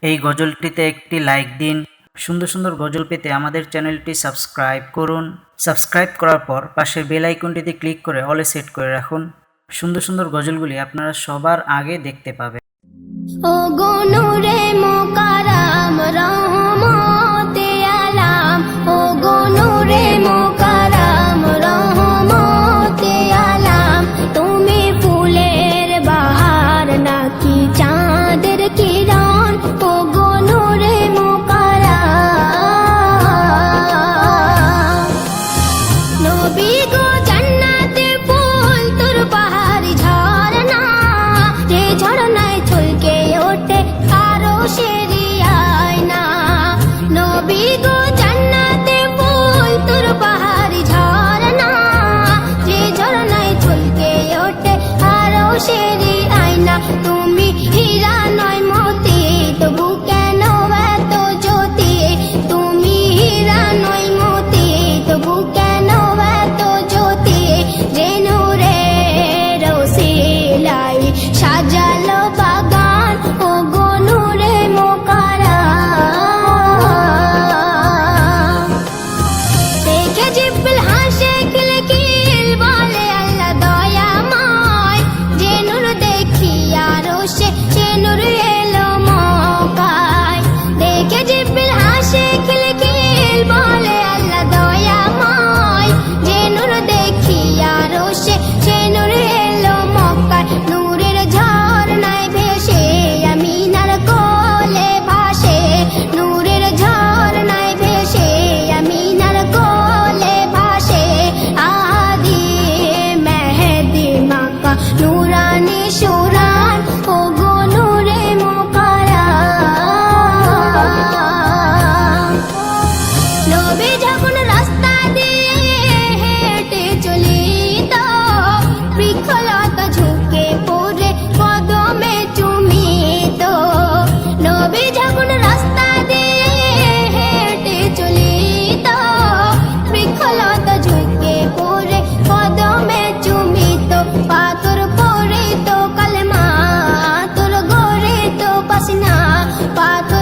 এই গজলটিতে একটি লাইক দিন। সুন্দর সুন্দর গজল পেতে আমাদের চ্যানেলটি সাবস্ক্রাইব করুন। সাবস্ক্রাইব করার পর পাশের বেল আইকনটিতে ক্লিক করে অলে সেট করে রাখুন। সুন্দর সুন্দর গজলগুলি আপনারা সবার আগে দেখতে পাবেন। ও গো নূরে মোকাররম রহমতে আলাম, ও গো নূরে মোকাররম রহমতে আলাম। তুমি ফুলের বাহার নাকি চাঁদের কিরণ, ও গো নূরে মোকাররম। নবী গো জান্নাতে ফুল তোর পাহাড়ি ঝরনা, যে ঝরনায় ছলকে ওঠে আরো সেরি আয়না। নবী গো জান্নাতে ফুল তোর পাহাড়ি ঝরনা, যে ঝরনায় ছলকে ওঠে আরো সেরি আয়না। তুমি হীরা নয় মতি, তবু কেন এত জ্যোতি? তুমি হীরা নয় মতি, তবু কেন এত জ্যোতি? যে নূরের ওসিলায় সাজালো বাগান, ও গো নূরে মোকাররম। দেখে জিব্রিল হাসে খিলখিল, বলে আল্লাহ দয়াময়। যে নূর দেখিয়া রোষে, সে নূর এলো মক্কায়। দেখে জিব্রিল হাসে খিলখিল, বলে আল্লাহ দয়াময়। যে নূর দেখিয়া রোষে, সে নূর এলো মক্কায়। নূরের ঝরনায় ভেসে আমিনার কোলে ভাসে, নূরের ঝরনায় ভেসে আমিনার কোলে ভাসে। আদি মেহেদি মাকা নূরানি সুরান, ও গো নূরে মোকাররম। নবী যখন রাস্তা দিয়ে হেঁটে চলিত, বৃক্ষলতা ঝুঁকে পড়ে কদমে চুমিত। নবী যখন রাস্তা দিয়ে হেঁটে চলিত, বৃক্ষলতা ঝুঁকে পড়ে কদমে চুমিত। পাথর পড়ে তো কালেমা, তোর গড়ে তো পাসিনা, পাথর